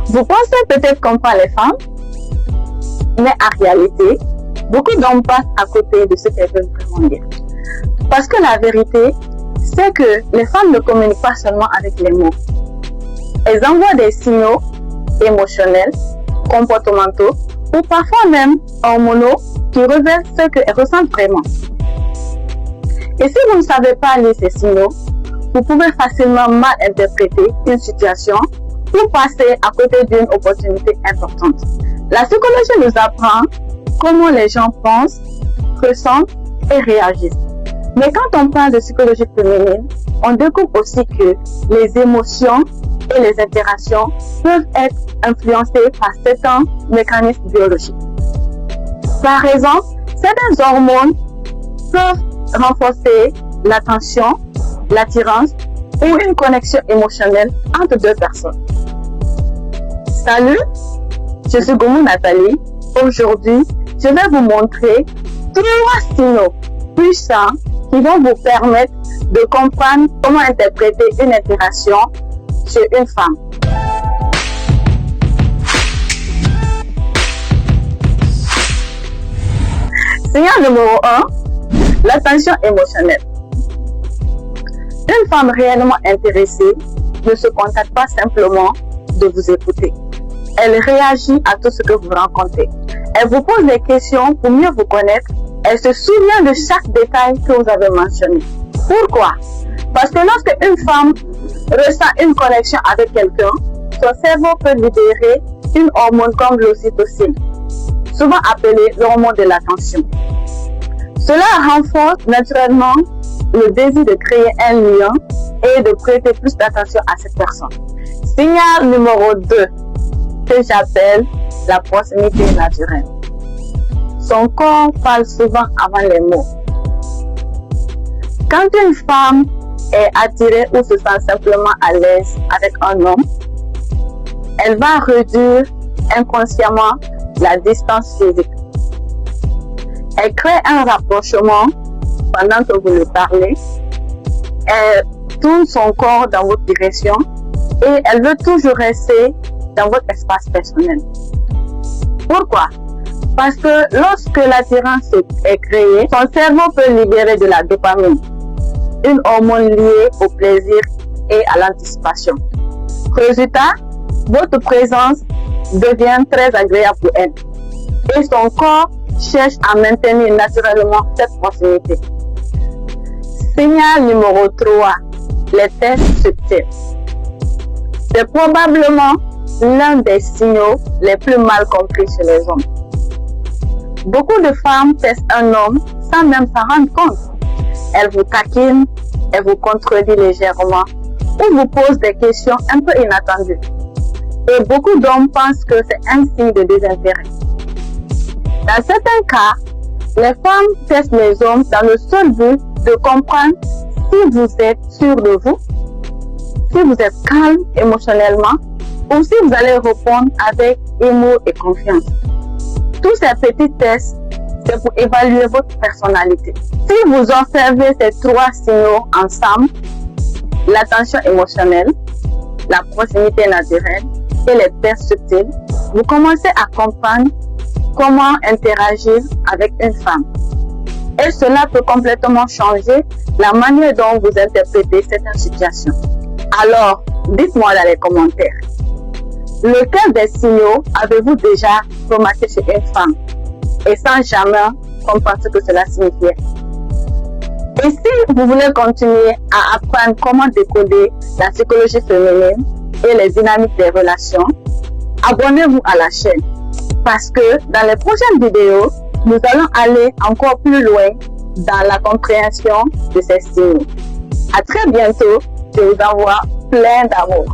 Vous pensez peut-être comprendre les femmes, mais en réalité, beaucoup d'hommes passent à côté de ce qu'elles veulent vraiment dire. Parce que la vérité, c'est que les femmes ne communiquent pas seulement avec les mots. Elles envoient des signaux émotionnels, comportementaux ou parfois même hormonaux qui révèlent ce qu'elles ressentent vraiment. Et si vous ne savez pas lire ces signaux, vous pouvez facilement mal interpréter une situation ou passer à côté d'une opportunité importante. La psychologie nous apprend comment les gens pensent, ressentent et réagissent. Mais quand on parle de psychologie féminine, on découvre aussi que les émotions et les interactions peuvent être influencées par certains mécanismes biologiques. Par exemple, certaines hormones peuvent renforcer l'attention, l'attirance ou une connexion émotionnelle entre deux personnes. Salut, je suis Goumou Nathalie. Aujourd'hui, je vais vous montrer 3 signaux puissants qui vont vous permettre de comprendre comment interpréter une interaction chez une femme. Signal numéro 1, l'attention émotionnelle. Une femme réellement intéressée ne se contente pas simplement de vous écouter. Elle réagit à tout ce que vous rencontrez. Elle vous pose des questions pour mieux vous connaître. Elle se souvient de chaque détail que vous avez mentionné. Pourquoi? Parce que lorsque une femme ressent une connexion avec quelqu'un, son cerveau peut libérer une hormone comme l'ocytocine, souvent appelée l'hormone de l'attention. Cela renforce naturellement le désir de créer un lien et de prêter plus d'attention à cette personne. Signal numéro 2, que j'appelle la proximité naturelle. Son corps parle souvent avant les mots. Quand une femme est attirée ou se sent simplement à l'aise avec un homme, elle va réduire inconsciemment la distance physique. Elle crée un rapprochement pendant que vous lui parlez. Elle tourne son corps dans votre direction et elle veut toujours rester dans votre espace personnel. Pourquoi? Parce que lorsque l'attirance est créée, son cerveau peut libérer de la dopamine, une hormone liée au plaisir et à l'anticipation. Résultat, votre présence devient très agréable pour elle et son corps cherche à maintenir naturellement cette proximité. Signal numéro 3, les tests subtils. C'est probablement l'un des signaux les plus mal compris chez les hommes. Beaucoup de femmes testent un homme sans même s'en rendre compte. Elles vous taquinent, elles vous contredisent légèrement ou vous posent des questions un peu inattendues. Et beaucoup d'hommes pensent que c'est un signe de désintérêt. Dans certains cas, les femmes testent les hommes dans le seul but de comprendre si vous êtes sûr de vous, si vous êtes calme émotionnellement ou si vous allez répondre avec humour et confiance. Tous ces petits tests, c'est pour évaluer votre personnalité. Si vous observez ces 3 signaux ensemble, l'attention émotionnelle, la proximité naturelle et les tests subtils, vous commencez à comprendre comment interagir avec une femme. Et cela peut complètement changer la manière dont vous interprétez certaines situations. Alors, dites-moi dans les commentaires. Lequel des signaux avez-vous déjà remarqué chez une femme et sans jamais comprendre ce que cela signifiait? Et si vous voulez continuer à apprendre comment décoder la psychologie féminine et les dynamiques des relations, abonnez-vous à la chaîne parce que dans les prochaines vidéos, nous allons aller encore plus loin dans la compréhension de ces signaux. À très bientôt, je vous envoie plein d'amour.